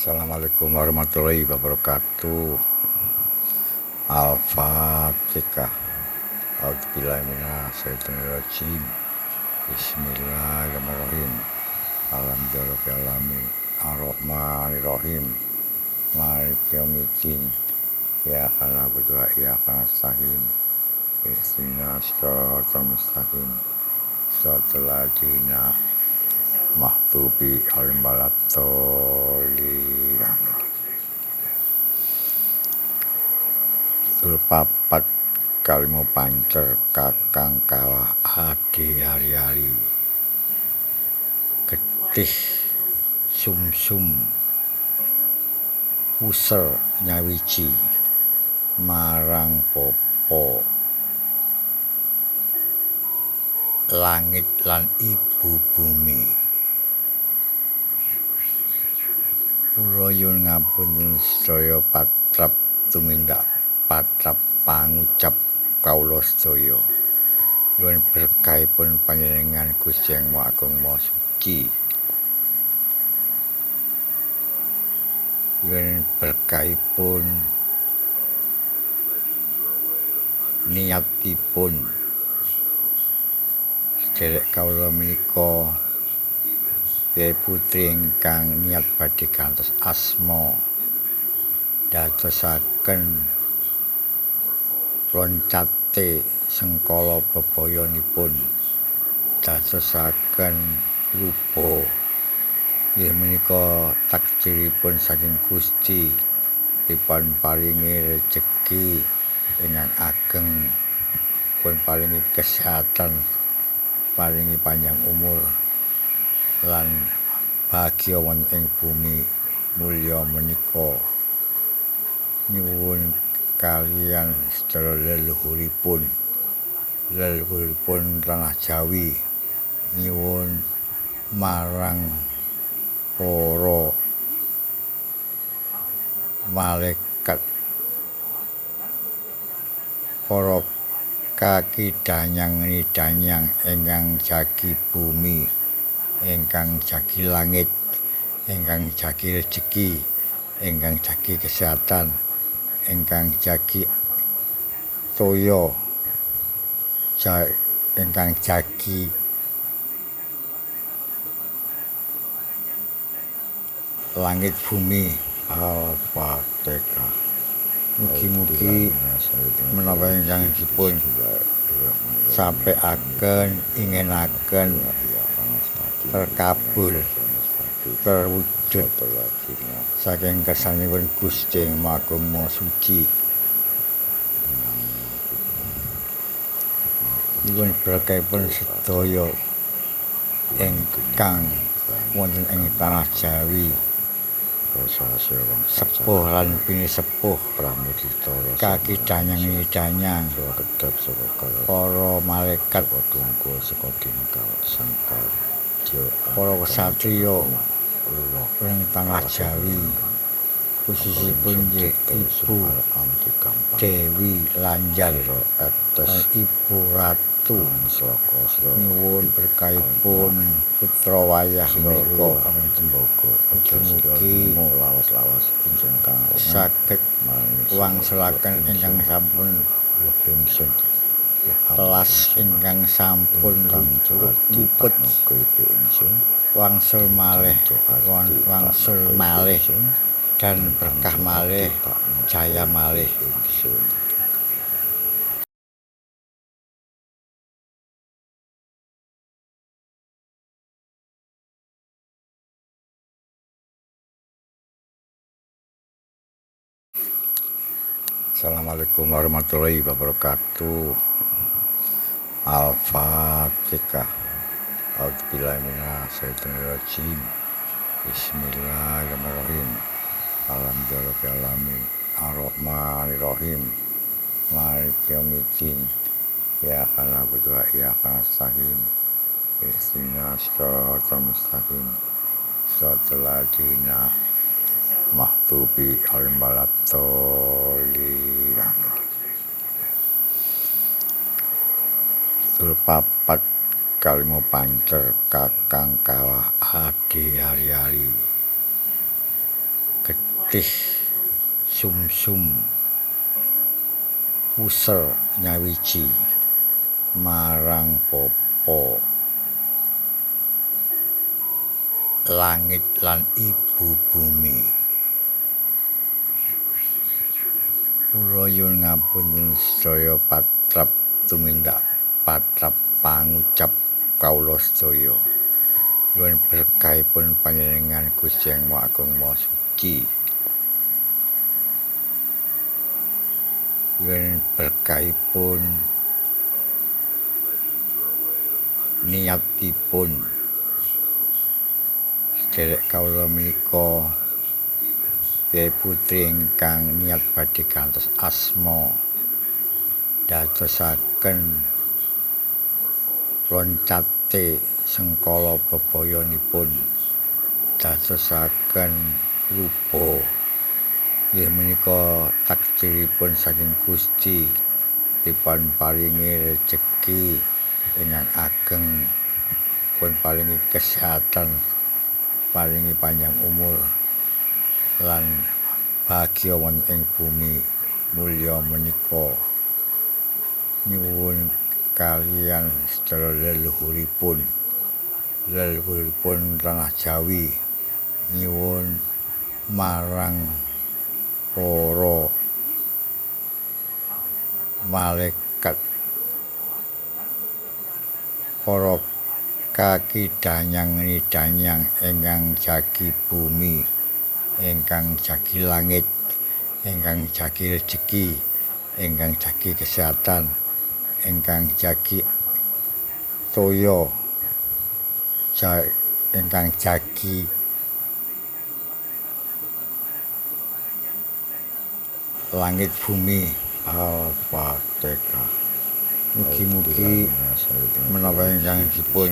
Assalamualaikum warahmatullahi wabarakatuh. Al-Fatihah. A'udzubillahi minasyaitonirrajim. Bismillahirrahmanirrahim. Alhamdulillahirabbil alamin. Ar-Rahmanirrahim. Maliki yaumiddin. Iyyaka na'budu wa iyyaka nasta'in. Ihdinas siratal mustaqim. Shiratal ladzina mahdubi alim balatoli. Papat kalimu pancer kakang kawah adi hari-hari getih sumsum user nyawiji marang popo langit lan ibu bumi. Kula nyuwun ngapunten sedaya patrap tumindak patrap pangucap kawula sedaya. Nyuwun berkahipun panjenengan Gusti Yang Maha Agung Maha Suci. Nyuwun berkahipun niatipun sederek kawula menika Yai putri ingkang niat badhe gantos asma dadosaken loncate sengkala bebayanipun dadosaken rupa inggih menika takdiripun saking Gusti dipun paringi rejeki ingkang ageng, pun paringi kesehatan, paringi panjang umur lan bahagia wonten ing bumi mulya menika. Nyuwun kalian sedaya leluhuripun tanah Jawi, nyuwun marang para malaikat, para kaki danyang ingkang jagi bumi, ingkang jagi langit, ingkang jagi rejeki, ingkang jagi kesehatan, ingkang jagi toya, ingkang jagi langit bumi. Al-Fatihah. Mugi-mugi menapa ingkang dipun sampaiaken inginaken terkabul terwujud saking kersanipun Gusti Yang Maha Agung Maha Suci. Nyuwun berkahipun sedaya ingkang wonten ing tanah Jawi, sepuh lan pinisepuh, kaki danyang para malaikat, para ksatria ing tanah Jawi, khususipun Ibu Dewi Lanjar, Ibu Ratu, nyuwun berkahipun putra wayah menika mugi saged wangsulaken ingkang sampun telas, ingkang sampun luput wangsul malih dan berkah malih, jaya malih. Assalamualaikum warahmatullahi wabarakatuh. Al-Fatihah. A'udzubillahi minasyaitonirrajim. Bismillahirrahmanirrahim. Alhamdulillahirabbil alamin. Ar-Rahmanirrahim. Maliki yaumiddin. Iyyaka na'budu wa iyyaka nasta'in. Ihdinas siratal mustaqim. Shiratal ladzina mahdubi alim balatoli. Papat kalimu pancer kakang kawah adi hari-hari putih sumsum puser nyawiji marang Bapa langit lan ibu bumi. Kula nyuwun ngapunten sedaya patrap tumindak patrap pangucap kawula sedaya. Nyuwun berkahipun panjenengan Gusti Yang Maha Agung Maha Suci. Nyuwun berkahipun niatipun sederek kawula menika Kyai Putri ingkang niat badhe gantos asma dadosaken loncate sengkala bebayanipun dadosaken rupa inggih menika takdiripun saking Gusti dipun paringi rejeki ingkang ageng pun paringi kesehatan paringi panjang umur lan bahagia wonten ing bumi mulya menika nyuwun kaliyan sedaya leluhuripun tanah Jawi nyuwun marang para malaikat para kaki danyang ingkang jagi bumi ingkang jagi langit ingkang jagi rejeki ingkang jagi kesehatan ingkang jagi toya ingkang jagi langit bumi Al-Fatihah. Mugi-mugi menapa ingkang dipun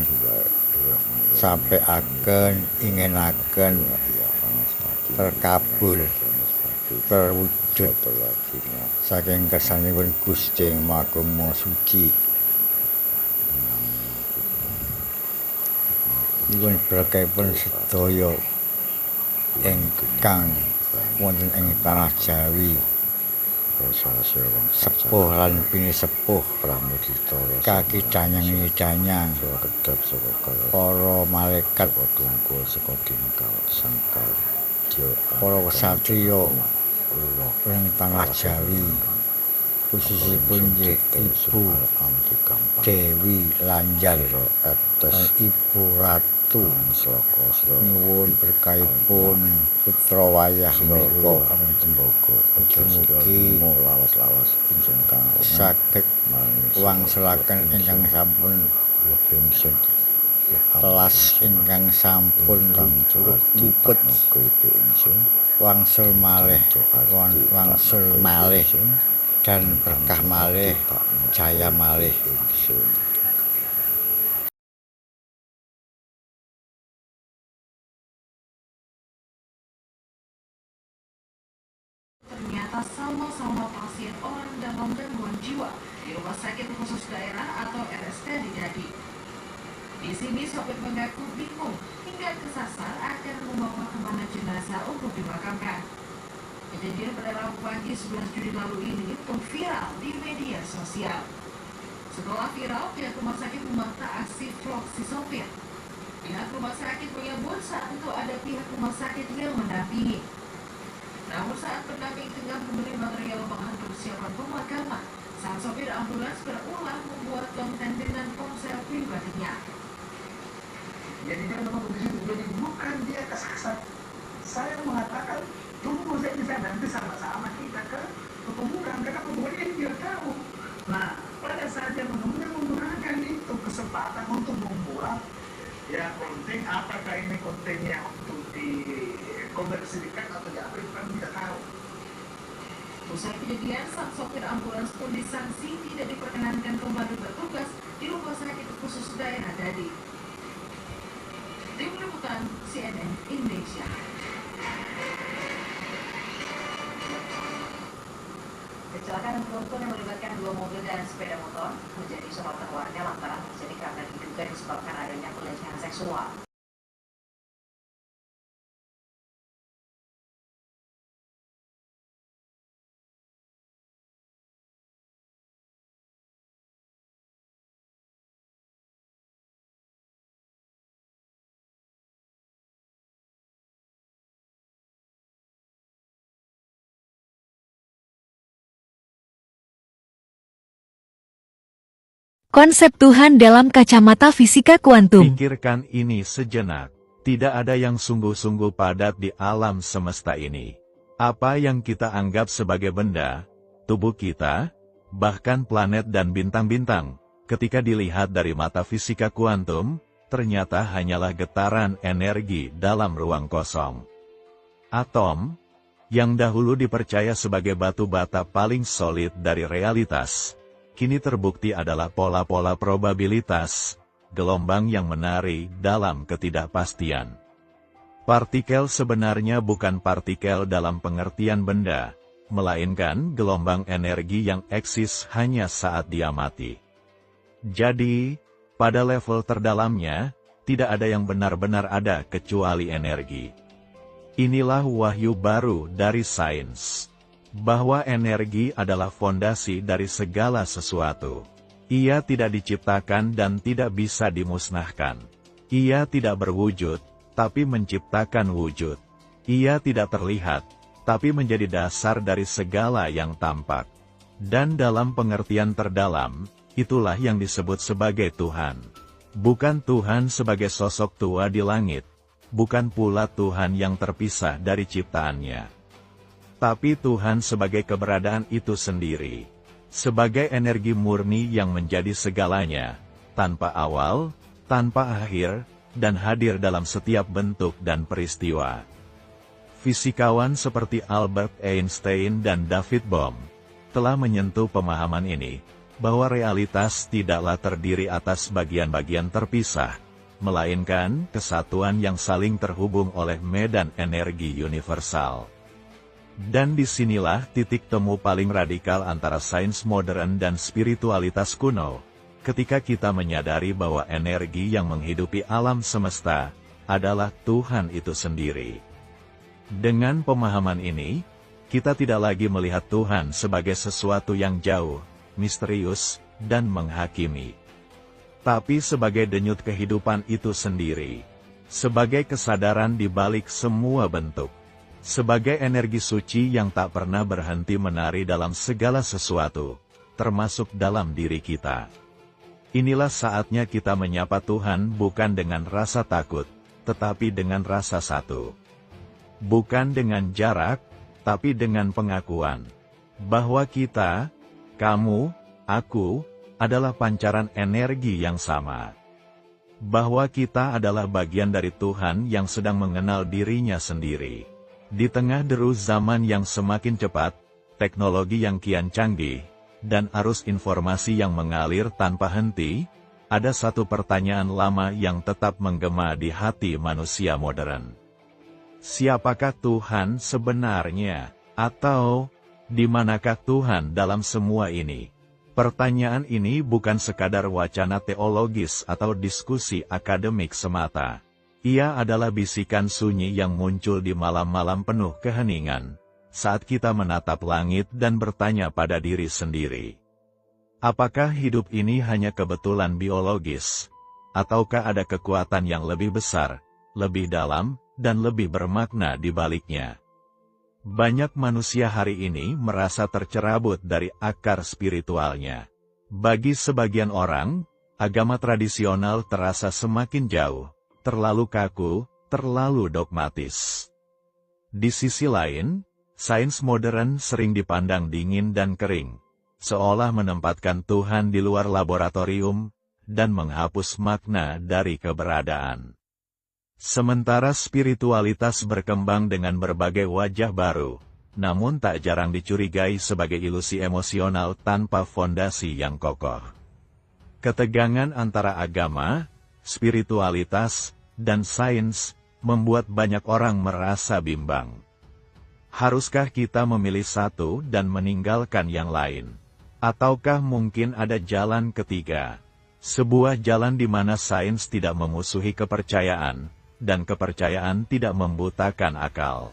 sampaiaken inginaken terkabul terwujud saking kersanipun Gusti Yang Maha Agung Maha Suci. Nyuwun berkahipun sedaya ingkang wonten ing tanah Jawi sepuh lan pinisepuh kaki danyang para malaikat para ksatria ing tanah Jawi khususipun Ibu Dewi Lanjar Ibu Ratu nyuwun berkahipun putra wayah menika mugi saged wangsulaken ingkang sampun telas ingkang sampun luput wangsul malih dan berkah malih jaya malih. Ternyata sama-sama pasien orang dalam gangguan jiwa di Rumah Sakit Khusus Daerah atau RSD di Dadi. Di sini sopir mengaku bingung hingga kesasar akan membawa kemana jenazah untuk dimakamkan. Kejadian pada Rabu pagi 11 Juni lalu ini pun viral di media sosial. Setelah viral, pihak rumah sakit membantah aksi vlog si sopir. Pihak rumah sakit menyebut saat itu ada pihak rumah sakit yang mendampingi. Namun saat pendamping tengah memberi material bahan persiapan pemakaman, sang sopir ambulans berulang membuat konten dengan ponsel pribadinya. Jadi dia memang begitu, jadi bukan dia kesasar. Saya mengatakan tunggu saya bisa nanti sama-sama kita ke pembukaan karena pembukaan ini dia tahu. Nah pada saat dia menggunakan itu kesempatan untuk membuat ya konten, apakah ini kontennya untuk dikomersilkan atau diapa itu kan tidak tahu. Usai kejadian, sang sopir ambulans pun disanksi tidak diperkenankan kembali bertugas di Rumah Sakit Khusus Daerah Dadi. Tim Liputan CNN Indonesia. Kecelakaan beruntun yang melibatkan 2 mobil dan sepeda motor menjadi sorotan warga lantaran terjadi karena diduga disebabkan adanya pelecehan seksual. Konsep Tuhan dalam kacamata fisika kuantum. Pikirkan ini sejenak. Tidak ada yang sungguh-sungguh padat di alam semesta ini. Apa yang kita anggap sebagai benda, tubuh kita, bahkan planet dan bintang-bintang, ketika dilihat dari mata fisika kuantum, ternyata hanyalah getaran energi dalam ruang kosong. Atom, yang dahulu dipercaya sebagai batu bata paling solid dari realitas, kini terbukti adalah pola-pola probabilitas, gelombang yang menari dalam ketidakpastian. Partikel sebenarnya bukan partikel dalam pengertian benda, melainkan gelombang energi yang eksis hanya saat dia mati. Jadi, pada level terdalamnya, tidak ada yang benar-benar ada kecuali energi. Inilah wahyu baru dari sains, bahwa energi adalah fondasi dari segala sesuatu. Ia tidak diciptakan dan tidak bisa dimusnahkan. Ia tidak berwujud, tapi menciptakan wujud. Ia tidak terlihat, tapi menjadi dasar dari segala yang tampak. Dan dalam pengertian terdalam, itulah yang disebut sebagai Tuhan. Bukan Tuhan sebagai sosok tua di langit, bukan pula Tuhan yang terpisah dari ciptaannya. Tapi Tuhan sebagai keberadaan itu sendiri. Sebagai energi murni yang menjadi segalanya, tanpa awal, tanpa akhir, dan hadir dalam setiap bentuk dan peristiwa. Fisikawan seperti Albert Einstein dan David Bohm telah menyentuh pemahaman ini, bahwa realitas tidaklah terdiri atas bagian-bagian terpisah, melainkan kesatuan yang saling terhubung oleh medan energi universal. Dan disinilah titik temu paling radikal antara sains modern dan spiritualitas kuno, ketika kita menyadari bahwa energi yang menghidupi alam semesta adalah Tuhan itu sendiri. Dengan pemahaman ini, kita tidak lagi melihat Tuhan sebagai sesuatu yang jauh, misterius, dan menghakimi, tapi sebagai denyut kehidupan itu sendiri, sebagai kesadaran di balik semua bentuk. Sebagai energi suci yang tak pernah berhenti menari dalam segala sesuatu, termasuk dalam diri kita. Inilah saatnya kita menyapa Tuhan bukan dengan rasa takut, tetapi dengan rasa satu. Bukan dengan jarak, tapi dengan pengakuan, bahwa kita, kamu, aku, adalah pancaran energi yang sama. Bahwa kita adalah bagian dari Tuhan yang sedang mengenal dirinya sendiri. Di tengah deru zaman yang semakin cepat, teknologi yang kian canggih, dan arus informasi yang mengalir tanpa henti, ada satu pertanyaan lama yang tetap menggema di hati manusia modern. Siapakah Tuhan sebenarnya? Atau, di manakah Tuhan dalam semua ini? Pertanyaan ini bukan sekadar wacana teologis atau diskusi akademik semata. Ia adalah bisikan sunyi yang muncul di malam-malam penuh keheningan, saat kita menatap langit dan bertanya pada diri sendiri. Apakah hidup ini hanya kebetulan biologis? Ataukah ada kekuatan yang lebih besar, lebih dalam, dan lebih bermakna di baliknya? Banyak manusia hari ini merasa tercerabut dari akar spiritualnya. Bagi sebagian orang, agama tradisional terasa semakin jauh, terlalu kaku, terlalu dogmatis. Di sisi lain, sains modern sering dipandang dingin dan kering, seolah menempatkan Tuhan di luar laboratorium, dan menghapus makna dari keberadaan. Sementara spiritualitas berkembang dengan berbagai wajah baru, namun tak jarang dicurigai sebagai ilusi emosional tanpa fondasi yang kokoh. Ketegangan antara agama, spiritualitas, dan sains, membuat banyak orang merasa bimbang. Haruskah kita memilih satu dan meninggalkan yang lain? Ataukah mungkin ada jalan ketiga? Sebuah jalan di mana sains tidak memusuhi kepercayaan, dan kepercayaan tidak membutakan akal.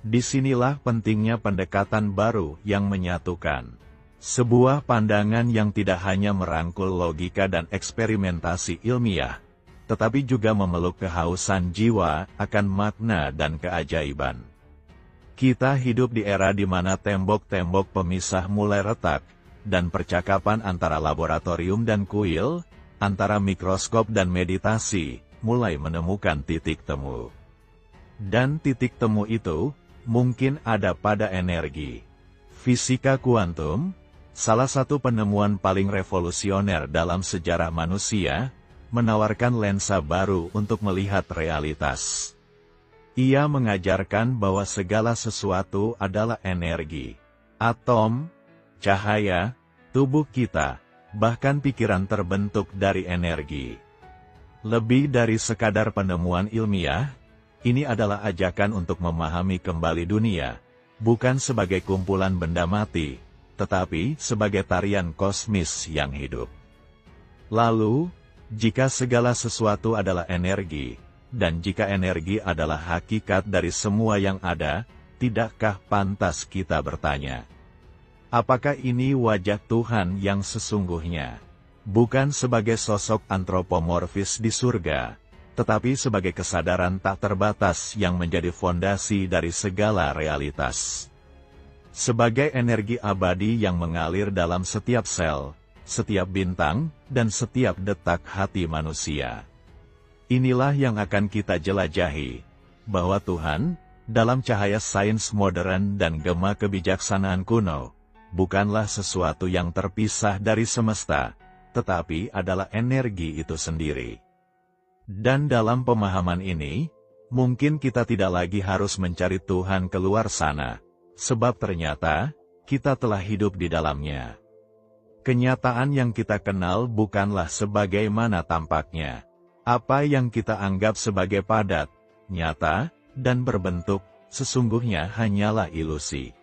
Disinilah pentingnya pendekatan baru yang menyatukan. Sebuah pandangan yang tidak hanya merangkul logika dan eksperimentasi ilmiah, tetapi juga memeluk kehausan jiwa akan makna dan keajaiban. Kita hidup di era di mana tembok-tembok pemisah mulai retak, dan percakapan antara laboratorium dan kuil, antara mikroskop dan meditasi, mulai menemukan titik temu. Dan titik temu itu mungkin ada pada energi. Fisika kuantum, salah satu penemuan paling revolusioner dalam sejarah manusia, menawarkan lensa baru untuk melihat realitas. Ia mengajarkan bahwa segala sesuatu adalah energi. Atom, cahaya, tubuh kita, bahkan pikiran terbentuk dari energi. Lebih dari sekadar penemuan ilmiah, ini adalah ajakan untuk memahami kembali dunia, bukan sebagai kumpulan benda mati, tetapi sebagai tarian kosmis yang hidup. Lalu, jika segala sesuatu adalah energi, dan jika energi adalah hakikat dari semua yang ada, tidakkah pantas kita bertanya, apakah ini wajah Tuhan yang sesungguhnya? Bukan sebagai sosok antropomorfis di surga, tetapi sebagai kesadaran tak terbatas yang menjadi fondasi dari segala realitas. Sebagai energi abadi yang mengalir dalam setiap sel, setiap bintang, dan setiap detak hati manusia. Inilah yang akan kita jelajahi, bahwa Tuhan, dalam cahaya sains modern dan gema kebijaksanaan kuno, bukanlah sesuatu yang terpisah dari semesta, tetapi adalah energi itu sendiri. Dan dalam pemahaman ini, mungkin kita tidak lagi harus mencari Tuhan keluar sana, sebab ternyata, kita telah hidup di dalamnya. Kenyataan yang kita kenal bukanlah sebagaimana tampaknya. Apa yang kita anggap sebagai padat, nyata, dan berbentuk, sesungguhnya hanyalah ilusi.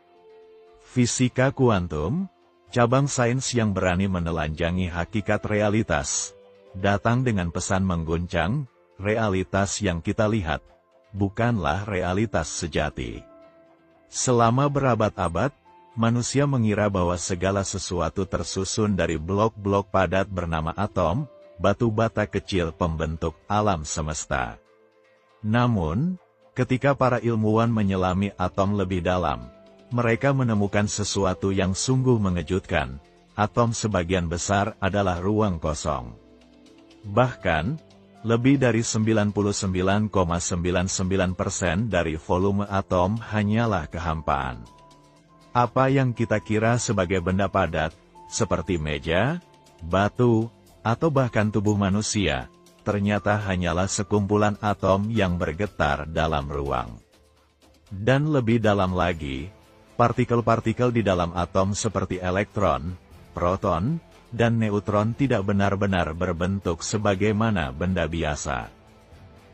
Fisika kuantum, cabang sains yang berani menelanjangi hakikat realitas, datang dengan pesan mengguncang, realitas yang kita lihat, bukanlah realitas sejati. Selama berabad-abad, manusia mengira bahwa segala sesuatu tersusun dari blok-blok padat bernama atom, batu bata kecil pembentuk alam semesta. Namun, ketika para ilmuwan menyelami atom lebih dalam, mereka menemukan sesuatu yang sungguh mengejutkan. Atom sebagian besar adalah ruang kosong. Bahkan, lebih dari 99,99% dari volume atom hanyalah kehampaan. Apa yang kita kira sebagai benda padat, seperti meja, batu, atau bahkan tubuh manusia, ternyata hanyalah sekumpulan atom yang bergetar dalam ruang. Dan lebih dalam lagi, partikel-partikel di dalam atom seperti elektron, proton, dan neutron tidak benar-benar berbentuk sebagaimana benda biasa.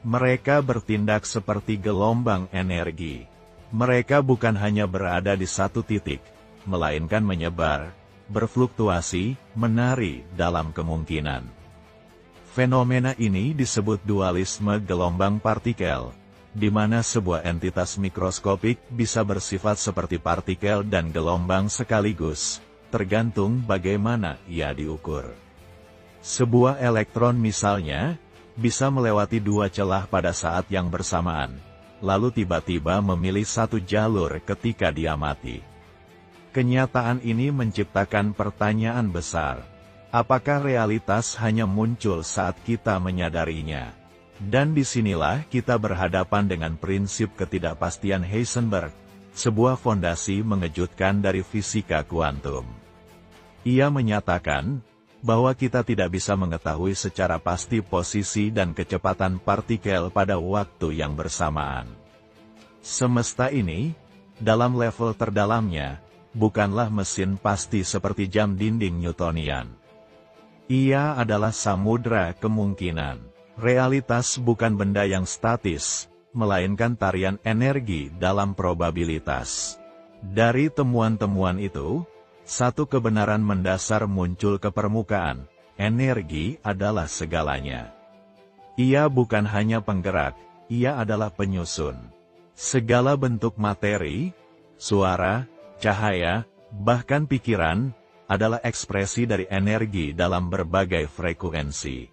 Mereka bertindak seperti gelombang energi. Mereka bukan hanya berada di satu titik, melainkan menyebar, berfluktuasi, menari dalam kemungkinan. Fenomena ini disebut dualisme gelombang partikel, di mana sebuah entitas mikroskopik bisa bersifat seperti partikel dan gelombang sekaligus, tergantung bagaimana ia diukur. Sebuah elektron misalnya, bisa melewati dua celah pada saat yang bersamaan, lalu tiba-tiba memilih satu jalur ketika dia mati. Kenyataan ini menciptakan pertanyaan besar. Apakah realitas hanya muncul saat kita menyadarinya? Dan disinilah kita berhadapan dengan prinsip ketidakpastian Heisenberg, sebuah fondasi mengejutkan dari fisika kuantum. Ia menyatakan bahwa kita tidak bisa mengetahui secara pasti posisi dan kecepatan partikel pada waktu yang bersamaan. Semesta ini, dalam level terdalamnya, bukanlah mesin pasti seperti jam dinding Newtonian. Ia adalah samudra kemungkinan. Realitas bukan benda yang statis, melainkan tarian energi dalam probabilitas. Dari temuan-temuan itu, satu kebenaran mendasar muncul ke permukaan: energi adalah segalanya. Ia bukan hanya penggerak, ia adalah penyusun. Segala bentuk materi, suara, cahaya, bahkan pikiran, adalah ekspresi dari energi dalam berbagai frekuensi.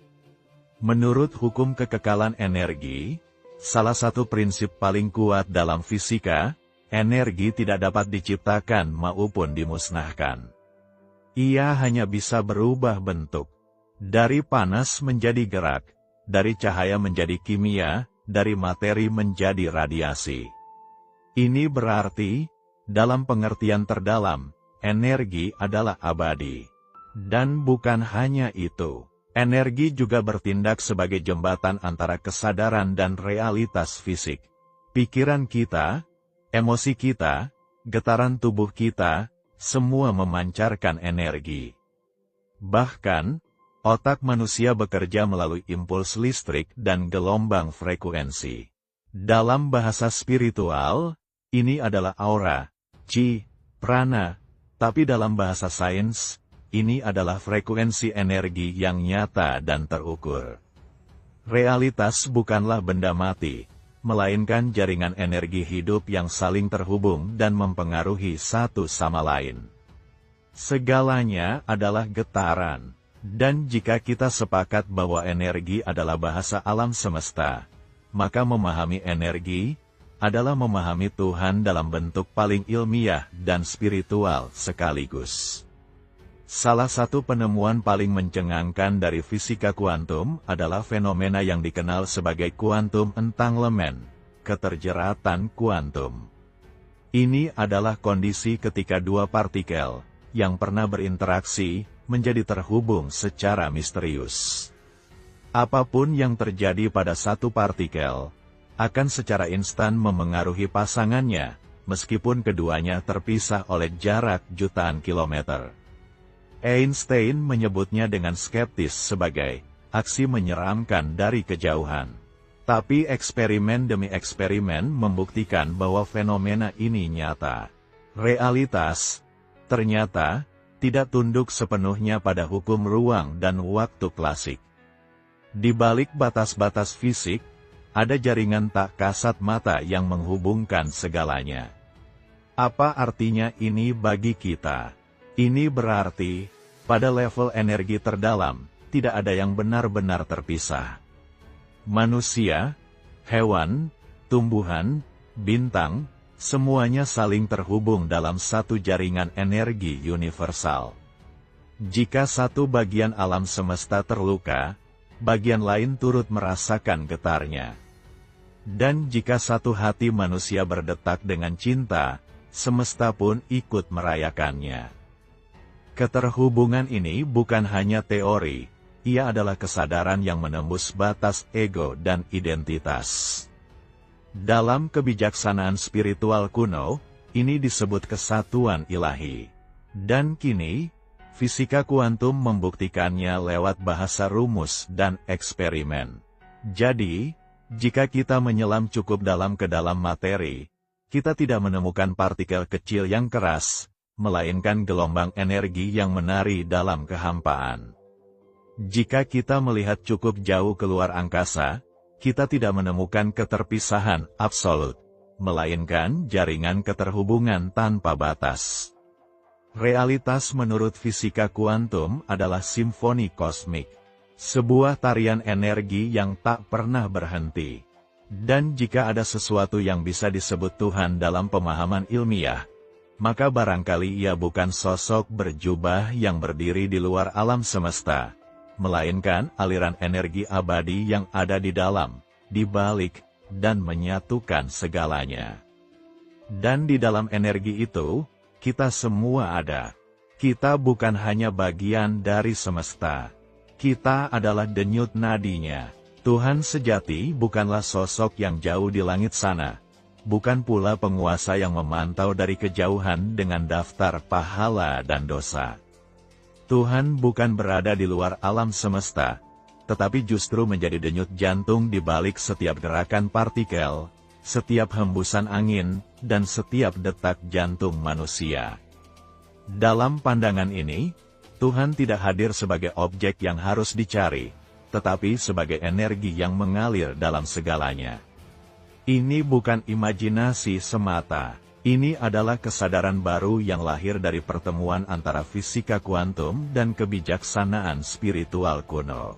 Menurut hukum kekekalan energi, salah satu prinsip paling kuat dalam fisika, energi tidak dapat diciptakan maupun dimusnahkan. Ia hanya bisa berubah bentuk. Dari panas menjadi gerak, dari cahaya menjadi kimia, dari materi menjadi radiasi. Ini berarti, dalam pengertian terdalam, energi adalah abadi. Dan bukan hanya itu, energi juga bertindak sebagai jembatan antara kesadaran dan realitas fisik. Pikiran kita, emosi kita, getaran tubuh kita, semua memancarkan energi. Bahkan, otak manusia bekerja melalui impuls listrik dan gelombang frekuensi. Dalam bahasa spiritual, ini adalah aura, chi, prana, tapi dalam bahasa sains, ini adalah frekuensi energi yang nyata dan terukur. Realitas bukanlah benda mati, melainkan jaringan energi hidup yang saling terhubung dan mempengaruhi satu sama lain. Segalanya adalah getaran. Dan jika kita sepakat bahwa energi adalah bahasa alam semesta, maka memahami energi adalah memahami Tuhan dalam bentuk paling ilmiah dan spiritual sekaligus. Salah satu penemuan paling mencengangkan dari fisika kuantum adalah fenomena yang dikenal sebagai quantum entanglement, keterjeratan kuantum. Ini adalah kondisi ketika dua partikel yang pernah berinteraksi menjadi terhubung secara misterius. Apapun yang terjadi pada satu partikel, akan secara instan memengaruhi pasangannya, meskipun keduanya terpisah oleh jarak jutaan kilometer. Einstein menyebutnya dengan skeptis sebagai aksi menyeramkan dari kejauhan. Tapi eksperimen demi eksperimen membuktikan bahwa fenomena ini nyata. Realitas, ternyata, tidak tunduk sepenuhnya pada hukum ruang dan waktu klasik. Di balik batas-batas fisik, ada jaringan tak kasat mata yang menghubungkan segalanya. Apa artinya ini bagi kita? Ini berarti, pada level energi terdalam, tidak ada yang benar-benar terpisah. Manusia, hewan, tumbuhan, bintang, semuanya saling terhubung dalam satu jaringan energi universal. Jika satu bagian alam semesta terluka, bagian lain turut merasakan getarnya. Dan jika satu hati manusia berdetak dengan cinta, semesta pun ikut merayakannya. Keterhubungan ini bukan hanya teori, ia adalah kesadaran yang menembus batas ego dan identitas. Dalam kebijaksanaan spiritual kuno, ini disebut kesatuan ilahi. Dan kini, fisika kuantum membuktikannya lewat bahasa rumus dan eksperimen. Jadi, jika kita menyelam cukup dalam ke dalam materi, kita tidak menemukan partikel kecil yang keras, melainkan gelombang energi yang menari dalam kehampaan. Jika kita melihat cukup jauh keluar angkasa, kita tidak menemukan keterpisahan absolut, melainkan jaringan keterhubungan tanpa batas. Realitas menurut fisika kuantum adalah simfoni kosmik, sebuah tarian energi yang tak pernah berhenti. Dan jika ada sesuatu yang bisa disebut Tuhan dalam pemahaman ilmiah, maka barangkali ia bukan sosok berjubah yang berdiri di luar alam semesta, melainkan aliran energi abadi yang ada di dalam, di balik, dan menyatukan segalanya. Dan di dalam energi itu, kita semua ada. Kita bukan hanya bagian dari semesta. Kita adalah denyut nadinya. Tuhan sejati bukanlah sosok yang jauh di langit sana, bukan pula penguasa yang memantau dari kejauhan dengan daftar pahala dan dosa. Tuhan bukan berada di luar alam semesta, tetapi justru menjadi denyut jantung di balik setiap gerakan partikel, setiap hembusan angin, dan setiap detak jantung manusia. Dalam pandangan ini, Tuhan tidak hadir sebagai objek yang harus dicari, tetapi sebagai energi yang mengalir dalam segalanya. Ini bukan imajinasi semata. Ini adalah kesadaran baru yang lahir dari pertemuan antara fisika kuantum dan kebijaksanaan spiritual kuno.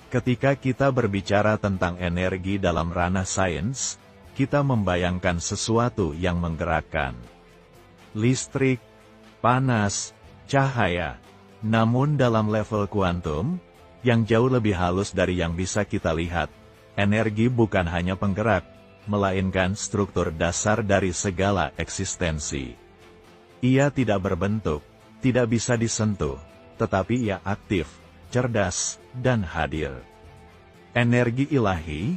Ketika kita berbicara tentang energi dalam ranah sains, kita membayangkan sesuatu yang menggerakkan. Listrik, panas, cahaya. Namun dalam level kuantum, yang jauh lebih halus dari yang bisa kita lihat, energi bukan hanya penggerak, melainkan struktur dasar dari segala eksistensi. Ia tidak berbentuk, tidak bisa disentuh, tetapi ia aktif, cerdas, dan hadir. Energi ilahi,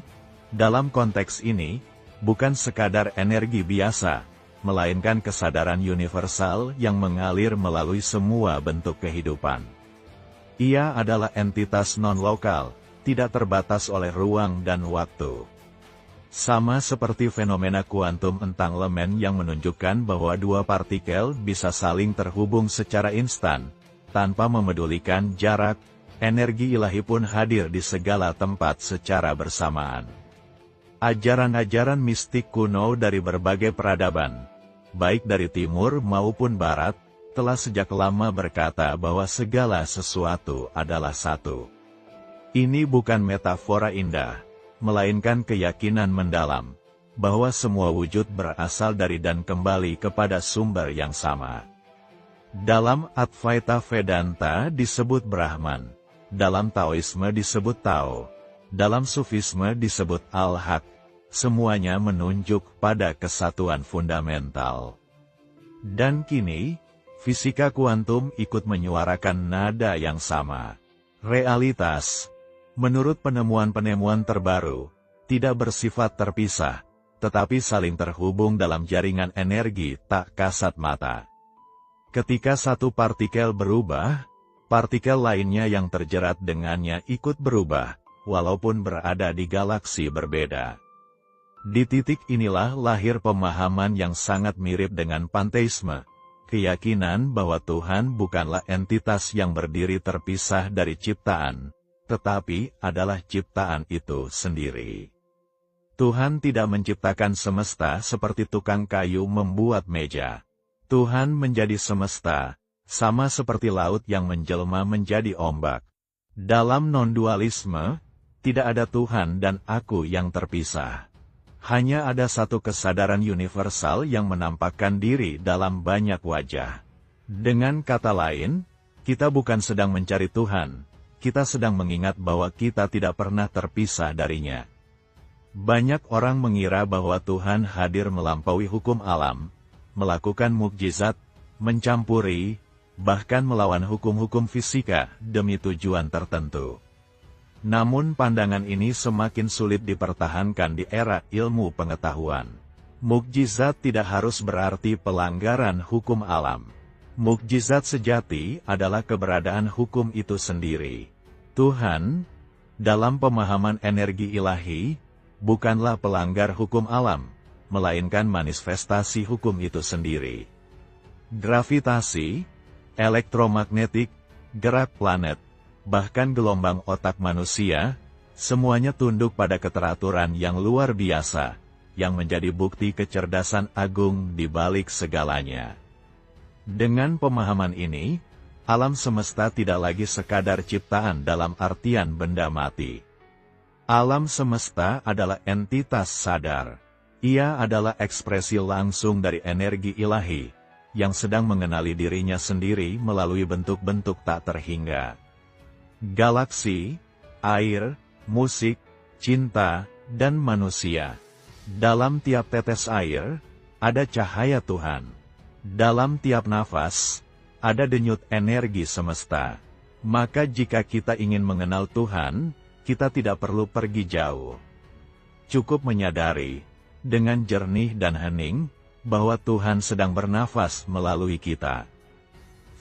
dalam konteks ini, bukan sekadar energi biasa, melainkan kesadaran universal yang mengalir melalui semua bentuk kehidupan. Ia adalah entitas non-lokal, tidak terbatas oleh ruang dan waktu. Sama seperti fenomena kuantum entanglement yang menunjukkan bahwa dua partikel bisa saling terhubung secara instan, tanpa memedulikan jarak, energi ilahi pun hadir di segala tempat secara bersamaan. Ajaran-ajaran mistik kuno dari berbagai peradaban, baik dari timur maupun barat, telah sejak lama berkata bahwa segala sesuatu adalah satu. Ini bukan metafora indah, melainkan keyakinan mendalam, bahwa semua wujud berasal dari dan kembali kepada sumber yang sama. Dalam Advaita Vedanta disebut Brahman, dalam Taoisme disebut Tao, dalam Sufisme disebut Al-Haq, semuanya menunjuk pada kesatuan fundamental. Dan kini, fisika kuantum ikut menyuarakan nada yang sama. Realitas, menurut penemuan-penemuan terbaru, tidak bersifat terpisah, tetapi saling terhubung dalam jaringan energi tak kasat mata. Ketika satu partikel berubah, partikel lainnya yang terjerat dengannya ikut berubah, walaupun berada di galaksi berbeda. Di titik inilah lahir pemahaman yang sangat mirip dengan panteisme, keyakinan bahwa Tuhan bukanlah entitas yang berdiri terpisah dari ciptaan, tetapi adalah ciptaan itu sendiri. Tuhan tidak menciptakan semesta seperti tukang kayu membuat meja. Tuhan menjadi semesta, sama seperti laut yang menjelma menjadi ombak. Dalam non-dualisme, tidak ada Tuhan dan aku yang terpisah. Hanya ada satu kesadaran universal yang menampakkan diri dalam banyak wajah. Dengan kata lain, kita bukan sedang mencari Tuhan, kita sedang mengingat bahwa kita tidak pernah terpisah darinya. Banyak orang mengira bahwa Tuhan hadir melampaui hukum alam, melakukan mukjizat, mencampuri, bahkan melawan hukum-hukum fisika demi tujuan tertentu. Namun pandangan ini semakin sulit dipertahankan di era ilmu pengetahuan. Mukjizat tidak harus berarti pelanggaran hukum alam. Mukjizat sejati adalah keberadaan hukum itu sendiri. Tuhan, dalam pemahaman energi ilahi, bukanlah pelanggar hukum alam, melainkan manifestasi hukum itu sendiri. Gravitasi, elektromagnetik, gerak planet, bahkan gelombang otak manusia, semuanya tunduk pada keteraturan yang luar biasa, yang menjadi bukti kecerdasan agung di balik segalanya. Dengan pemahaman ini, alam semesta tidak lagi sekadar ciptaan dalam artian benda mati. Alam semesta adalah entitas sadar. Ia adalah ekspresi langsung dari energi ilahi, yang sedang mengenali dirinya sendiri melalui bentuk-bentuk tak terhingga. Galaksi, air, musik, cinta, dan manusia. Dalam tiap tetes air, ada cahaya Tuhan. Dalam tiap nafas, ada denyut energi semesta. Maka jika kita ingin mengenal Tuhan, kita tidak perlu pergi jauh. Cukup menyadari, dengan jernih dan hening, bahwa Tuhan sedang bernafas melalui kita.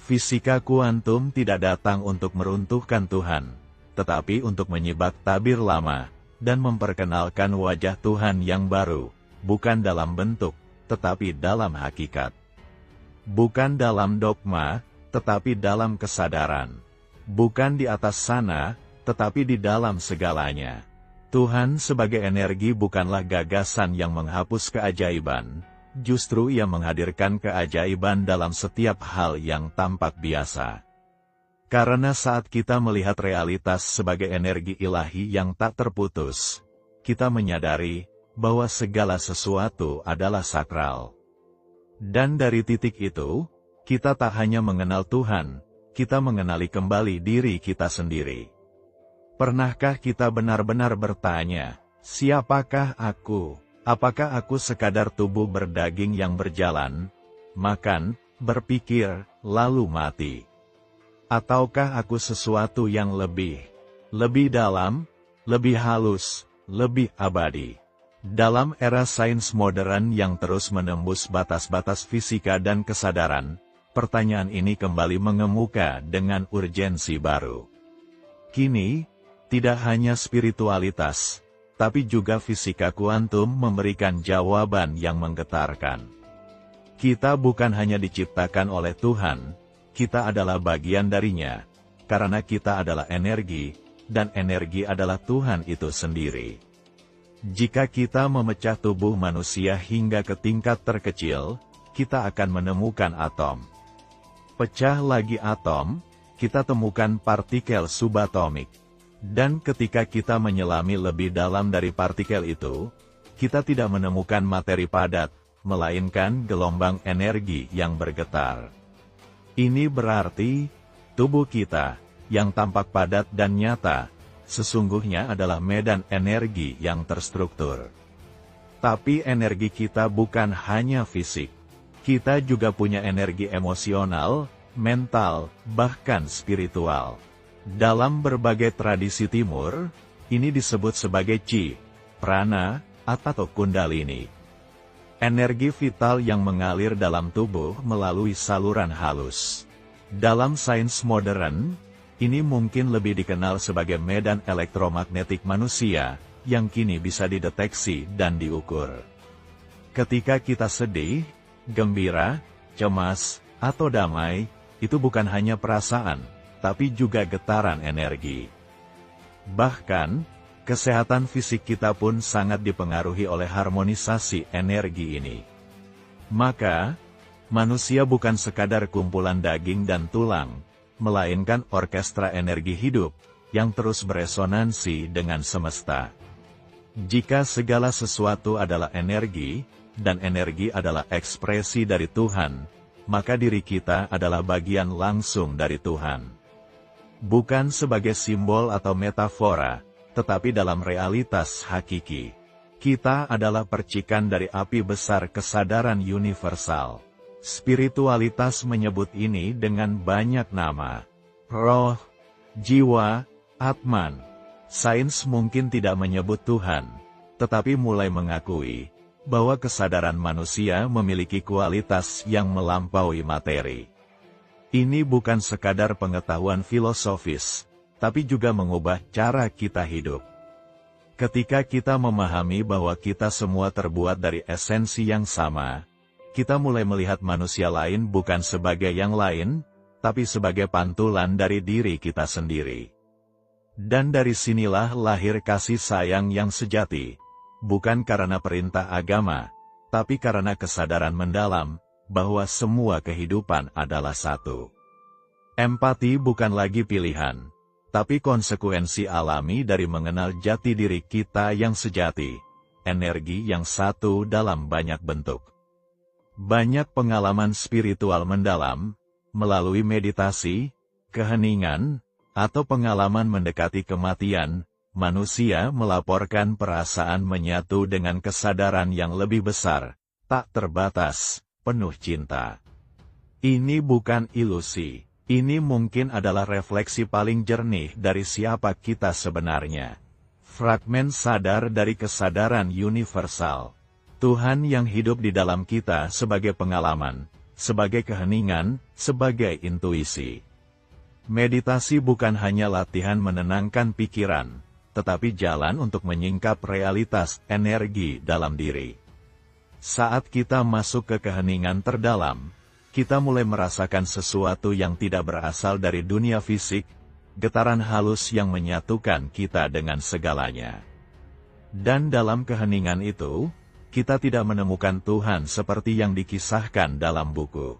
Fisika kuantum tidak datang untuk meruntuhkan Tuhan, tetapi untuk menyibak tabir lama, dan memperkenalkan wajah Tuhan yang baru, bukan dalam bentuk, tetapi dalam hakikat. Bukan dalam dogma, tetapi dalam kesadaran. Bukan di atas sana, tetapi di dalam segalanya. Tuhan sebagai energi bukanlah gagasan yang menghapus keajaiban, justru ia menghadirkan keajaiban dalam setiap hal yang tampak biasa. Karena saat kita melihat realitas sebagai energi ilahi yang tak terputus, kita menyadari bahwa segala sesuatu adalah sakral. Dan dari titik itu, kita tak hanya mengenal Tuhan, kita mengenali kembali diri kita sendiri. Pernahkah kita benar-benar bertanya, siapakah aku? Apakah aku sekadar tubuh berdaging yang berjalan, makan, berpikir, lalu mati? Ataukah aku sesuatu yang lebih dalam, lebih halus, lebih abadi? Dalam era sains modern yang terus menembus batas-batas fisika dan kesadaran, pertanyaan ini kembali mengemuka dengan urgensi baru. Kini, tidak hanya spiritualitas, tapi juga fisika kuantum memberikan jawaban yang menggetarkan. Kita bukan hanya diciptakan oleh Tuhan, kita adalah bagian darinya, karena kita adalah energi, dan energi adalah Tuhan itu sendiri. Jika kita memecah tubuh manusia hingga ke tingkat terkecil, kita akan menemukan atom. Pecah lagi atom, kita temukan partikel subatomik. Dan ketika kita menyelami lebih dalam dari partikel itu, kita tidak menemukan materi padat, melainkan gelombang energi yang bergetar. Ini berarti, tubuh kita, yang tampak padat dan nyata, sesungguhnya adalah medan energi yang terstruktur. Tapi energi kita bukan hanya fisik. Kita juga punya energi emosional, mental, bahkan spiritual. Dalam berbagai tradisi timur, ini disebut sebagai Chi, Prana, atau Kundalini. Energi vital yang mengalir dalam tubuh melalui saluran halus. Dalam sains modern, ini mungkin lebih dikenal sebagai medan elektromagnetik manusia, yang kini bisa dideteksi dan diukur. Ketika kita sedih, gembira, cemas, atau damai, itu bukan hanya perasaan, tapi juga getaran energi. Bahkan, kesehatan fisik kita pun sangat dipengaruhi oleh harmonisasi energi ini. Maka, manusia bukan sekadar kumpulan daging dan tulang, melainkan orkestra energi hidup, yang terus beresonansi dengan semesta. Jika segala sesuatu adalah energi, dan energi adalah ekspresi dari Tuhan, maka diri kita adalah bagian langsung dari Tuhan. Bukan sebagai simbol atau metafora, tetapi dalam realitas hakiki. Kita adalah percikan dari api besar kesadaran universal. Spiritualitas menyebut ini dengan banyak nama. Roh, jiwa, Atman. Sains mungkin tidak menyebut Tuhan, tetapi mulai mengakui bahwa kesadaran manusia memiliki kualitas yang melampaui materi. Ini bukan sekadar pengetahuan filosofis, tapi juga mengubah cara kita hidup. Ketika kita memahami bahwa kita semua terbuat dari esensi yang sama, kita mulai melihat manusia lain bukan sebagai yang lain, tapi sebagai pantulan dari diri kita sendiri. Dan dari sinilah lahir kasih sayang yang sejati, bukan karena perintah agama, tapi karena kesadaran mendalam, bahwa semua kehidupan adalah satu. Empati bukan lagi pilihan, tapi konsekuensi alami dari mengenal jati diri kita yang sejati, energi yang satu dalam banyak bentuk. Banyak pengalaman spiritual mendalam, melalui meditasi, keheningan, atau pengalaman mendekati kematian, manusia melaporkan perasaan menyatu dengan kesadaran yang lebih besar, tak terbatas, penuh cinta. Ini bukan ilusi, ini mungkin adalah refleksi paling jernih dari siapa kita sebenarnya. Fragmen sadar dari kesadaran universal. Tuhan yang hidup di dalam kita sebagai pengalaman, sebagai keheningan, sebagai intuisi. Meditasi bukan hanya latihan menenangkan pikiran, tetapi jalan untuk menyingkap realitas energi dalam diri. Saat kita masuk ke keheningan terdalam, kita mulai merasakan sesuatu yang tidak berasal dari dunia fisik, getaran halus yang menyatukan kita dengan segalanya. Dan dalam keheningan itu, kita tidak menemukan Tuhan seperti yang dikisahkan dalam buku.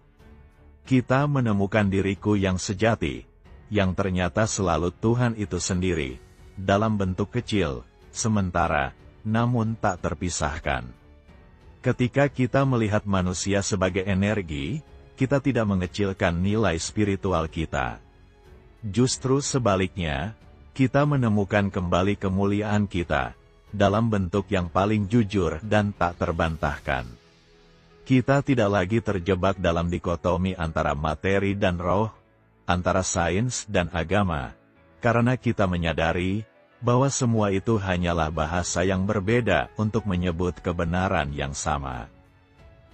Kita menemukan diriku yang sejati, yang ternyata selalu Tuhan itu sendiri, dalam bentuk kecil, sementara, namun tak terpisahkan. Ketika kita melihat manusia sebagai energi, kita tidak mengecilkan nilai spiritual kita. Justru sebaliknya, kita menemukan kembali kemuliaan kita dalam bentuk yang paling jujur dan tak terbantahkan. Kita tidak lagi terjebak dalam dikotomi antara materi dan roh, antara sains dan agama, karena kita menyadari bahwa semua itu hanyalah bahasa yang berbeda untuk menyebut kebenaran yang sama.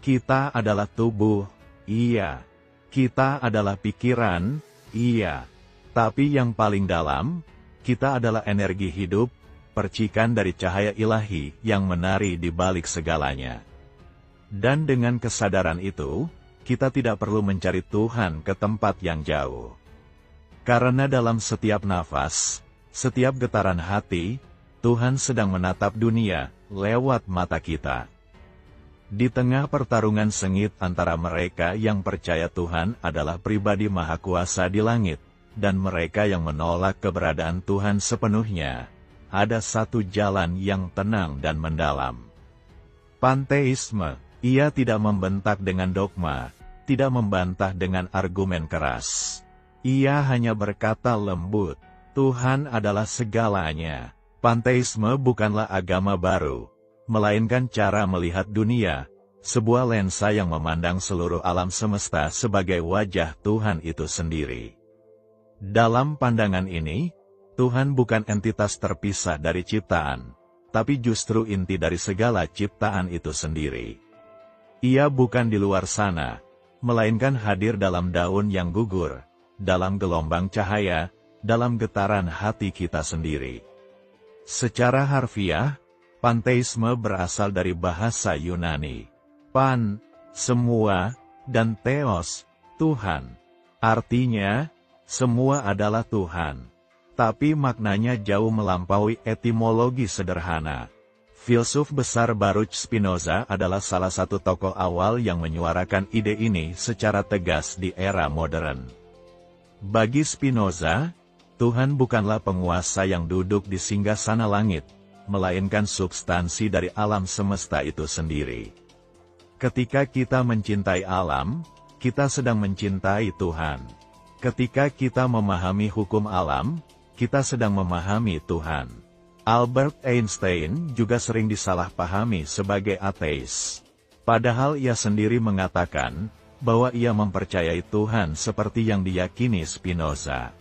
Kita adalah tubuh, iya. Kita adalah pikiran, iya. Tapi yang paling dalam, kita adalah energi hidup, percikan dari cahaya ilahi yang menari di balik segalanya. Dan dengan kesadaran itu, kita tidak perlu mencari Tuhan ke tempat yang jauh. Karena dalam setiap nafas, setiap getaran hati, Tuhan sedang menatap dunia lewat mata kita. Di tengah pertarungan sengit antara mereka yang percaya Tuhan adalah pribadi maha kuasa di langit, dan mereka yang menolak keberadaan Tuhan sepenuhnya, ada satu jalan yang tenang dan mendalam. Panteisme, ia tidak membentak dengan dogma, tidak membantah dengan argumen keras. Ia hanya berkata lembut, Tuhan adalah segalanya. Panteisme bukanlah agama baru, melainkan cara melihat dunia, sebuah lensa yang memandang seluruh alam semesta sebagai wajah Tuhan itu sendiri. Dalam pandangan ini, Tuhan bukan entitas terpisah dari ciptaan, tapi justru inti dari segala ciptaan itu sendiri. Ia bukan di luar sana, melainkan hadir dalam daun yang gugur, dalam gelombang cahaya, dalam getaran hati kita sendiri. Secara harfiah, panteisme berasal dari bahasa Yunani. Pan, semua, dan theos, Tuhan. Artinya, semua adalah Tuhan. Tapi maknanya jauh melampaui etimologi sederhana. Filsuf besar Baruch Spinoza adalah salah satu tokoh awal yang menyuarakan ide ini secara tegas di era modern. Bagi Spinoza, Tuhan bukanlah penguasa yang duduk di singgasana langit, melainkan substansi dari alam semesta itu sendiri. Ketika kita mencintai alam, kita sedang mencintai Tuhan. Ketika kita memahami hukum alam, kita sedang memahami Tuhan. Albert Einstein juga sering disalahpahami sebagai ateis. Padahal ia sendiri mengatakan bahwa ia mempercayai Tuhan seperti yang diyakini Spinoza.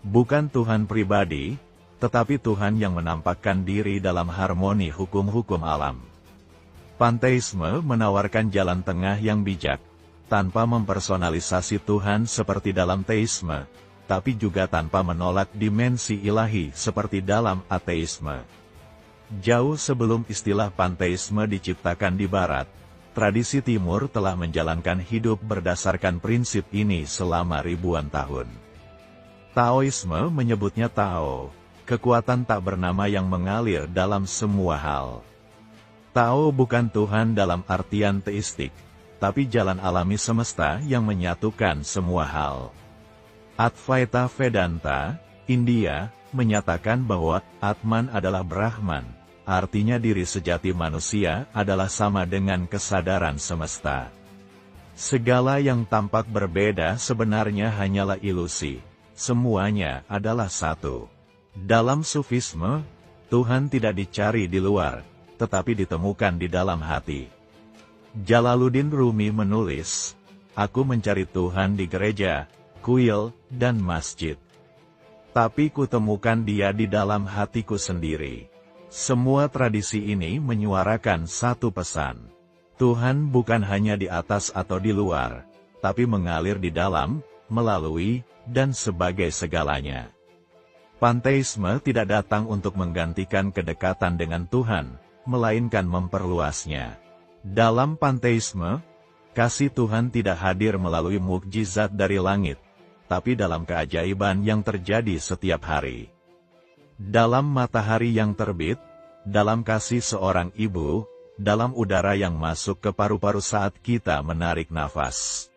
Bukan Tuhan pribadi, tetapi Tuhan yang menampakkan diri dalam harmoni hukum-hukum alam. Panteisme menawarkan jalan tengah yang bijak, tanpa mempersonalisasi Tuhan seperti dalam teisme, tapi juga tanpa menolak dimensi ilahi seperti dalam ateisme. Jauh sebelum istilah panteisme diciptakan di Barat, tradisi Timur telah menjalankan hidup berdasarkan prinsip ini selama ribuan tahun. Taoisme menyebutnya Tao, kekuatan tak bernama yang mengalir dalam semua hal. Tao bukan Tuhan dalam artian teistik, tapi jalan alami semesta yang menyatukan semua hal. Advaita Vedanta, India, menyatakan bahwa Atman adalah Brahman, artinya diri sejati manusia adalah sama dengan kesadaran semesta. Segala yang tampak berbeda sebenarnya hanyalah ilusi, semuanya adalah satu. Dalam Sufisme, Tuhan tidak dicari di luar, tetapi ditemukan di dalam hati. Jalaluddin Rumi menulis, "Aku mencari Tuhan di gereja, kuil, dan masjid. Tapi kutemukan Dia di dalam hatiku sendiri." Semua tradisi ini menyuarakan satu pesan. Tuhan bukan hanya di atas atau di luar, tapi mengalir di dalam, melalui, dan sebagai segalanya. Panteisme tidak datang untuk menggantikan kedekatan dengan Tuhan, melainkan memperluasnya. Dalam panteisme, kasih Tuhan tidak hadir melalui mukjizat dari langit, tapi dalam keajaiban yang terjadi setiap hari. Dalam matahari yang terbit, dalam kasih seorang ibu, dalam udara yang masuk ke paru-paru saat kita menarik nafas.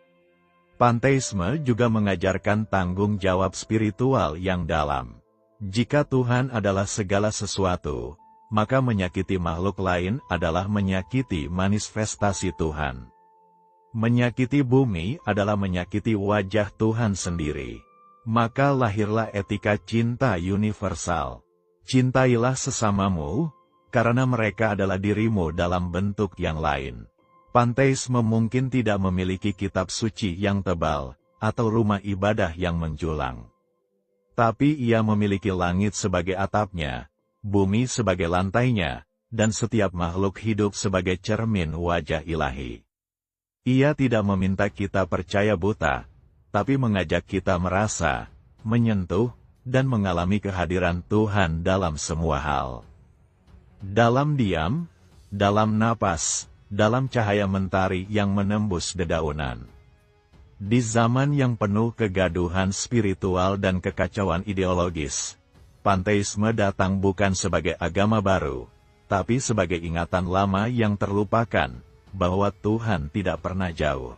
Panteisme juga mengajarkan tanggung jawab spiritual yang dalam. Jika Tuhan adalah segala sesuatu, maka menyakiti makhluk lain adalah menyakiti manifestasi Tuhan. Menyakiti bumi adalah menyakiti wajah Tuhan sendiri. Maka lahirlah etika cinta universal. Cintailah sesamamu, karena mereka adalah dirimu dalam bentuk yang lain. Panteisme mungkin tidak memiliki kitab suci yang tebal, atau rumah ibadah yang menjulang. Tapi ia memiliki langit sebagai atapnya, bumi sebagai lantainya, dan setiap makhluk hidup sebagai cermin wajah ilahi. Ia tidak meminta kita percaya buta, tapi mengajak kita merasa, menyentuh, dan mengalami kehadiran Tuhan dalam semua hal. Dalam diam, dalam napas, dalam cahaya mentari yang menembus dedaunan. Di zaman yang penuh kegaduhan spiritual dan kekacauan ideologis, panteisme datang bukan sebagai agama baru, tapi sebagai ingatan lama yang terlupakan, bahwa Tuhan tidak pernah jauh.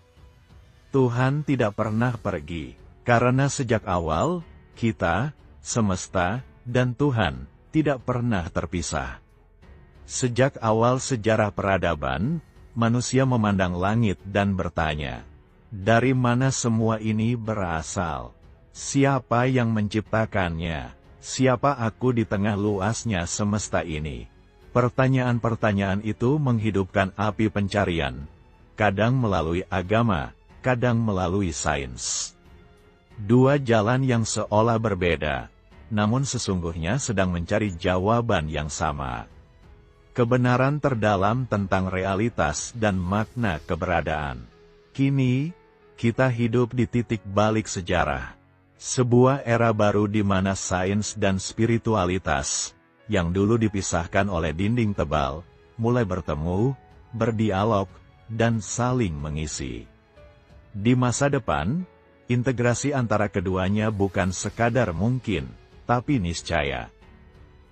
Tuhan tidak pernah pergi, karena sejak awal, kita, semesta, dan Tuhan, tidak pernah terpisah. Sejak awal sejarah peradaban, manusia memandang langit dan bertanya, dari mana semua ini berasal? Siapa yang menciptakannya? Siapa aku di tengah luasnya semesta ini? Pertanyaan-pertanyaan itu menghidupkan api pencarian, kadang melalui agama, kadang melalui sains. Dua jalan yang seolah berbeda, namun sesungguhnya sedang mencari jawaban yang sama. Kebenaran terdalam tentang realitas dan makna keberadaan. Kini, kita hidup di titik balik sejarah. Sebuah era baru di mana sains dan spiritualitas, yang dulu dipisahkan oleh dinding tebal, mulai bertemu, berdialog, dan saling mengisi. Di masa depan, integrasi antara keduanya bukan sekadar mungkin, tapi niscaya.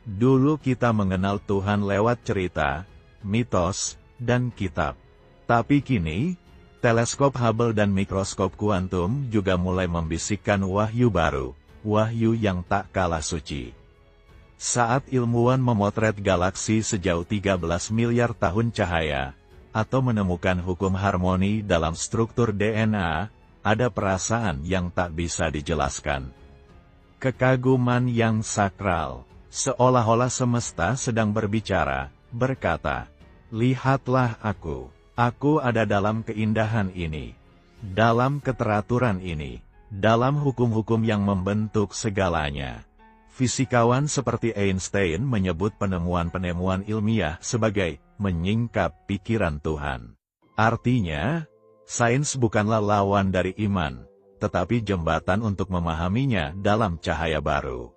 Dulu kita mengenal Tuhan lewat cerita, mitos, dan kitab. Tapi kini, teleskop Hubble dan mikroskop kuantum juga mulai membisikkan wahyu baru, wahyu yang tak kalah suci. Saat ilmuwan memotret galaksi sejauh 13 miliar tahun cahaya, atau menemukan hukum harmoni dalam struktur DNA, ada perasaan yang tak bisa dijelaskan. Kekaguman yang sakral. Seolah-olah semesta sedang berbicara, berkata, lihatlah aku ada dalam keindahan ini, dalam keteraturan ini, dalam hukum-hukum yang membentuk segalanya. Fisikawan seperti Einstein menyebut penemuan-penemuan ilmiah sebagai menyingkap pikiran Tuhan. Artinya, sains bukanlah lawan dari iman, tetapi jembatan untuk memahaminya dalam cahaya baru.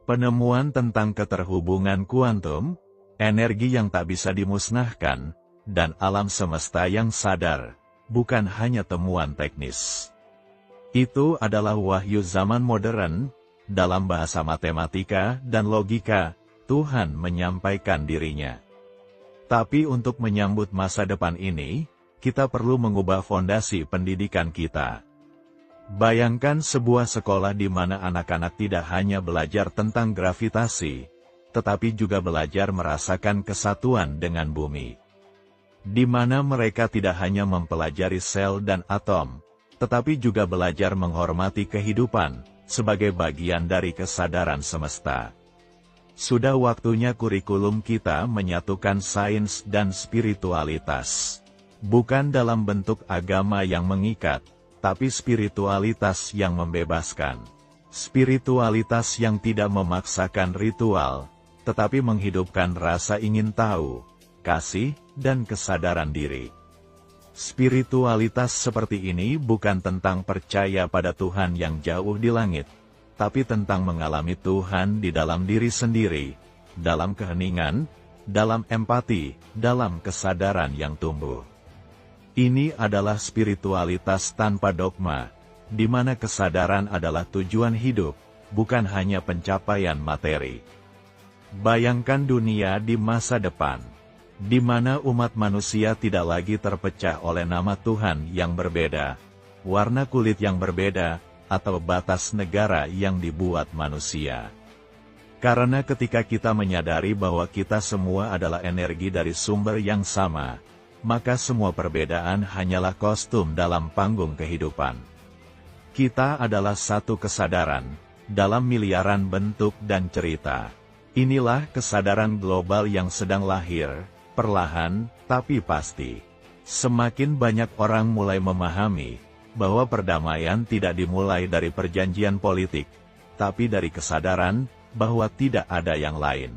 Penemuan tentang keterhubungan kuantum, energi yang tak bisa dimusnahkan, dan alam semesta yang sadar, bukan hanya temuan teknis. Itu adalah wahyu zaman modern, dalam bahasa matematika dan logika, Tuhan menyampaikan dirinya. Tapi untuk menyambut masa depan ini, kita perlu mengubah fondasi pendidikan kita. Bayangkan sebuah sekolah di mana anak-anak tidak hanya belajar tentang gravitasi, tetapi juga belajar merasakan kesatuan dengan bumi. Di mana mereka tidak hanya mempelajari sel dan atom, tetapi juga belajar menghormati kehidupan, sebagai bagian dari kesadaran semesta. Sudah waktunya kurikulum kita menyatukan sains dan spiritualitas. Bukan dalam bentuk agama yang mengikat, tapi spiritualitas yang membebaskan. Spiritualitas yang tidak memaksakan ritual, tetapi menghidupkan rasa ingin tahu, kasih, dan kesadaran diri. Spiritualitas seperti ini bukan tentang percaya pada Tuhan yang jauh di langit, tapi tentang mengalami Tuhan di dalam diri sendiri, dalam keheningan, dalam empati, dalam kesadaran yang tumbuh. Ini adalah spiritualitas tanpa dogma, di mana kesadaran adalah tujuan hidup, bukan hanya pencapaian materi. Bayangkan dunia di masa depan, di mana umat manusia tidak lagi terpecah oleh nama Tuhan yang berbeda, warna kulit yang berbeda, atau batas negara yang dibuat manusia. Karena ketika kita menyadari bahwa kita semua adalah energi dari sumber yang sama, maka semua perbedaan hanyalah kostum dalam panggung kehidupan. Kita adalah satu kesadaran, dalam miliaran bentuk dan cerita. Inilah kesadaran global yang sedang lahir, perlahan, tapi pasti. Semakin banyak orang mulai memahami, bahwa perdamaian tidak dimulai dari perjanjian politik, tapi dari kesadaran, bahwa tidak ada yang lain.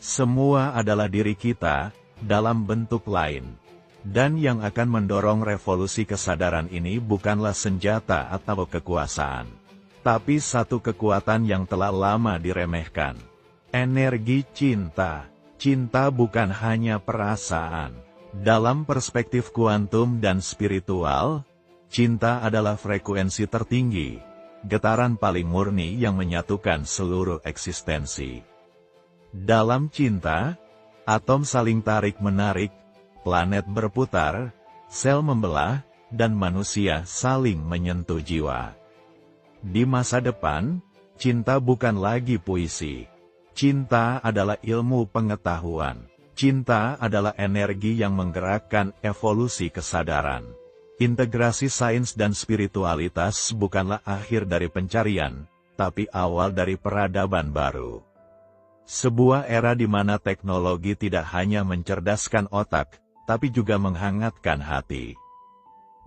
Semua adalah diri kita, dalam bentuk lain. Dan yang akan mendorong revolusi kesadaran ini bukanlah senjata atau kekuasaan, tapi satu kekuatan yang telah lama diremehkan. Energi cinta. Cinta bukan hanya perasaan. Dalam perspektif kuantum dan spiritual, cinta adalah frekuensi tertinggi, getaran paling murni yang menyatukan seluruh eksistensi. Dalam cinta, atom saling tarik-menarik, planet berputar, sel membelah, dan manusia saling menyentuh jiwa. Di masa depan, cinta bukan lagi puisi. Cinta adalah ilmu pengetahuan. Cinta adalah energi yang menggerakkan evolusi kesadaran. Integrasi sains dan spiritualitas bukanlah akhir dari pencarian, tapi awal dari peradaban baru. Sebuah era di mana teknologi tidak hanya mencerdaskan otak, tapi juga menghangatkan hati.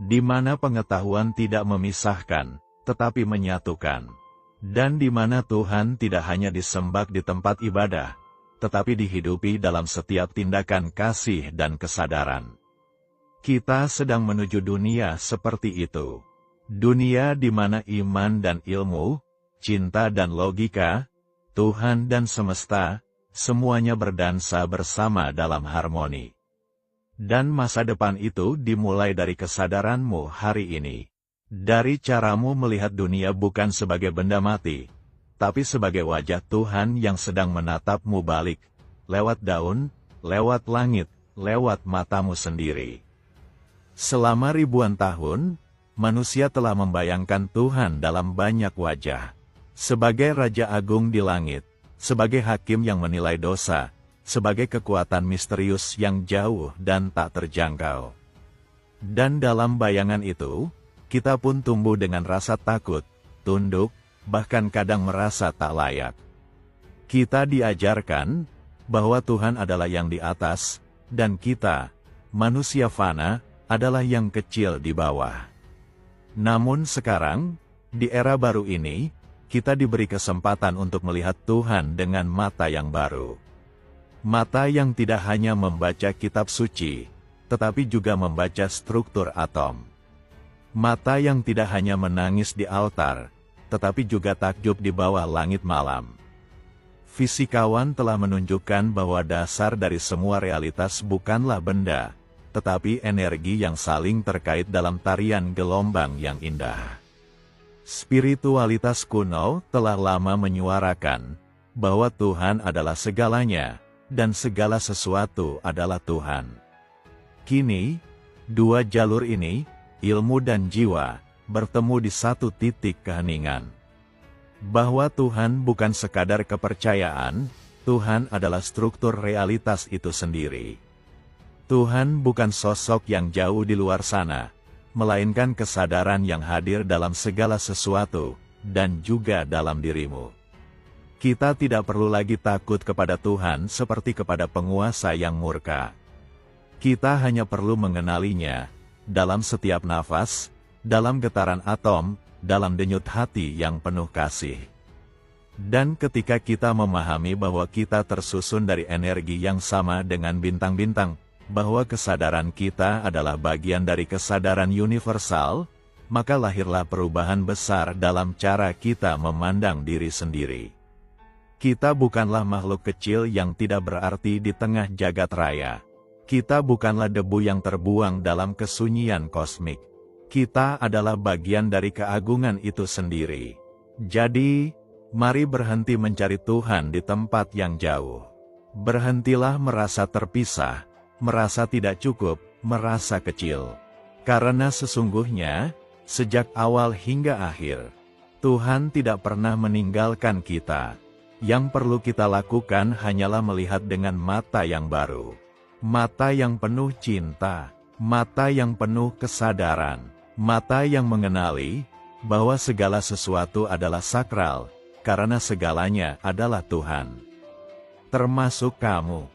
Di mana pengetahuan tidak memisahkan, tetapi menyatukan. Dan di mana Tuhan tidak hanya disembah di tempat ibadah, tetapi dihidupi dalam setiap tindakan kasih dan kesadaran. Kita sedang menuju dunia seperti itu. Dunia di mana iman dan ilmu, cinta dan logika, Tuhan dan semesta, semuanya berdansa bersama dalam harmoni. Dan masa depan itu dimulai dari kesadaranmu hari ini. Dari caramu melihat dunia bukan sebagai benda mati, tapi sebagai wajah Tuhan yang sedang menatapmu balik, lewat daun, lewat langit, lewat matamu sendiri. Selama ribuan tahun, manusia telah membayangkan Tuhan dalam banyak wajah. Sebagai Raja Agung di langit, sebagai hakim yang menilai dosa, sebagai kekuatan misterius yang jauh dan tak terjangkau. Dan dalam bayangan itu, kita pun tumbuh dengan rasa takut, tunduk, bahkan kadang merasa tak layak. Kita diajarkan bahwa Tuhan adalah yang di atas, dan kita, manusia fana, adalah yang kecil di bawah. Namun sekarang, di era baru ini, kita diberi kesempatan untuk melihat Tuhan dengan mata yang baru. Mata yang tidak hanya membaca kitab suci, tetapi juga membaca struktur atom. Mata yang tidak hanya menangis di altar, tetapi juga takjub di bawah langit malam. Fisikawan telah menunjukkan bahwa dasar dari semua realitas bukanlah benda, tetapi energi yang saling terkait dalam tarian gelombang yang indah. Spiritualitas kuno telah lama menyuarakan bahwa Tuhan adalah segalanya, dan segala sesuatu adalah Tuhan. Kini, dua jalur ini, ilmu dan jiwa, bertemu di satu titik keheningan. Bahwa Tuhan bukan sekadar kepercayaan, Tuhan adalah struktur realitas itu sendiri. Tuhan bukan sosok yang jauh di luar sana, melainkan kesadaran yang hadir dalam segala sesuatu, dan juga dalam dirimu. Kita tidak perlu lagi takut kepada Tuhan seperti kepada penguasa yang murka. Kita hanya perlu mengenalinya, dalam setiap nafas, dalam getaran atom, dalam denyut hati yang penuh kasih. Dan ketika kita memahami bahwa kita tersusun dari energi yang sama dengan bintang-bintang, bahwa kesadaran kita adalah bagian dari kesadaran universal, maka lahirlah perubahan besar dalam cara kita memandang diri sendiri. Kita bukanlah makhluk kecil yang tidak berarti di tengah jagat raya. Kita bukanlah debu yang terbuang dalam kesunyian kosmik. Kita adalah bagian dari keagungan itu sendiri. Jadi, mari berhenti mencari Tuhan di tempat yang jauh. Berhentilah merasa terpisah, merasa tidak cukup, merasa kecil. Karena sesungguhnya, sejak awal hingga akhir, Tuhan tidak pernah meninggalkan kita. Yang perlu kita lakukan hanyalah melihat dengan mata yang baru. mata yang penuh cinta, mata yang penuh kesadaran, mata yang mengenali bahwa segala sesuatu adalah sakral, karena segalanya adalah Tuhan. Termasuk kamu.